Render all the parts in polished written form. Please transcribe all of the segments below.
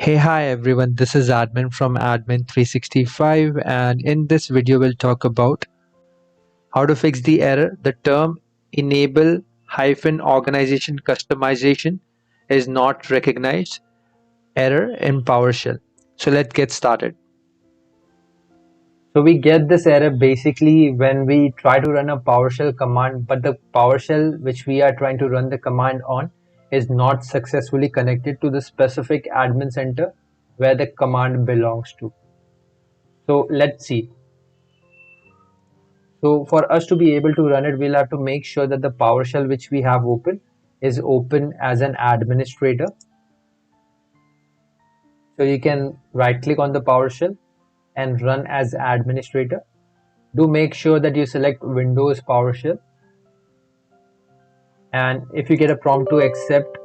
Hey, hi everyone. This is Admin from Admin 365, and in this video, we'll talk about how to fix the error. The term enable-organization customization is not recognized error in PowerShell. So let's get started. So we get this error basically when we try to run a PowerShell command, but the PowerShell which we are trying to run the command on is not successfully connected to the specific admin center where the command belongs to. So let's see. So for us to be able to run it, we'll have to make sure that the PowerShell which we have open is open as an administrator. So you can right click on the PowerShell and run as administrator. Do make sure that you select Windows PowerShell. And if you get a prompt to accept,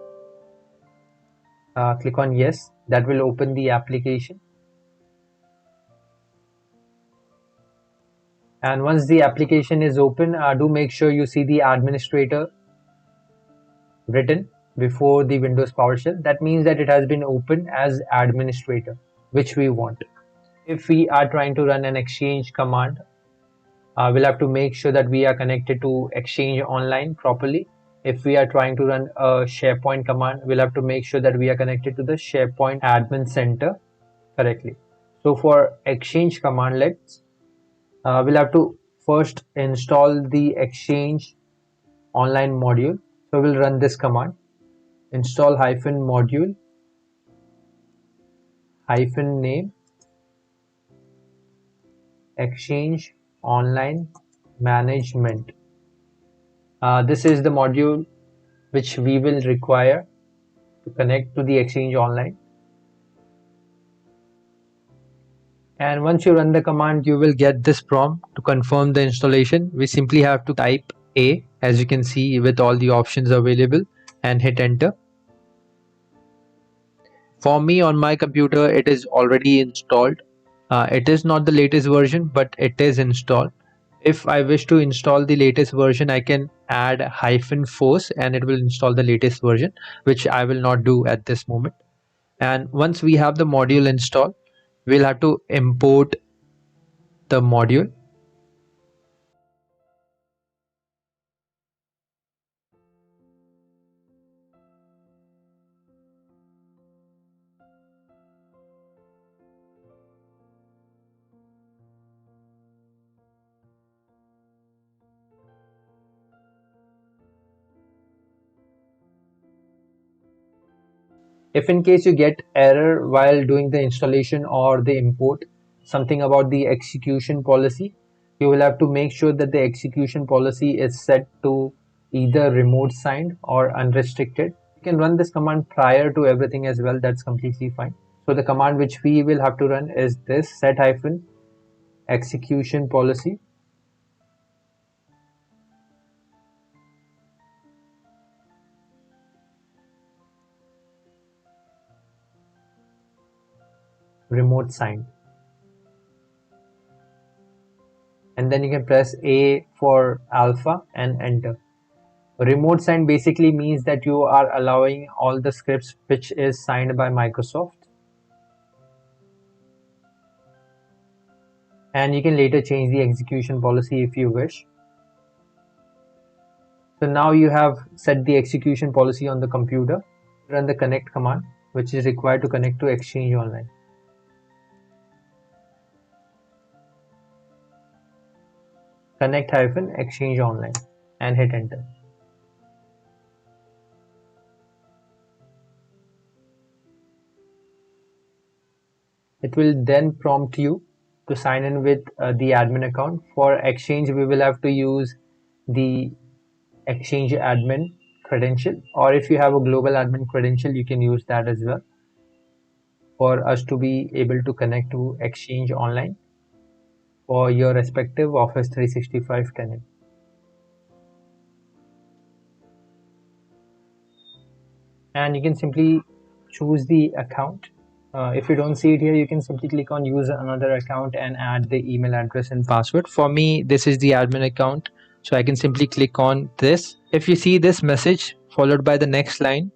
click on yes. That will open the application. And once the application is open, do make sure you see the administrator written before the Windows PowerShell. That means that it has been opened as administrator, which we want. If we are trying to run an Exchange command, we'll have to make sure that we are connected to Exchange Online properly. If we are trying to run a SharePoint command, we'll have to make sure that we are connected to the SharePoint admin center correctly. So for Exchange command, we'll have to first install the Exchange Online module. So we'll run this command: install -module -name Exchange Online Management. This is the module which we will require to connect to the Exchange Online. And once you run the command, you will get this prompt to confirm the installation. We simply have to type A, as you can see, with all the options available, and hit enter. For me, on my computer, it is already installed. It is not the latest version, but it is installed. If I wish to install the latest version, I can add -force and it will install the latest version, which I will not do at this moment. And once we have the module installed, we'll have to import the module. If in case you get error while doing the installation or the import, something about the execution policy, you will have to make sure that the execution policy is set to either remote signed or unrestricted. You can run this command prior to everything as well. That's completely fine. So the command which we will have to run is this: set-execution policy remote signed. And then you can press A for alpha and enter. Remote signed basically means that you are allowing all the scripts which is signed by Microsoft. And you can later change the execution policy if you wish. So now you have set the execution policy on the computer. Run the connect command, which is required to connect to Exchange Online. Connect-Exchange Online and hit enter. It will then prompt you to sign in with the admin account. For Exchange, we will have to use the Exchange admin credential, or if you have a global admin credential, you can use that as well for us to be able to connect to Exchange Online for your respective Office 365 tenant. And you can simply choose the account. If you don't see it here, you can simply click on use another account and add the email address and password. For me, this is the admin account, so I can simply click on this. If you see this message followed by the next line,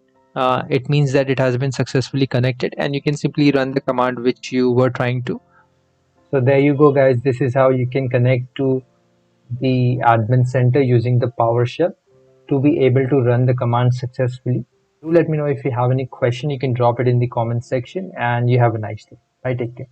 it means that it has been successfully connected, and you can simply run the command which you were trying to. So there you go, guys. This is how you can connect to the admin center using the PowerShell to be able to run the command successfully. Do let me know if you have any question. You can drop it in the comment section, and you have a nice day. Bye, take care.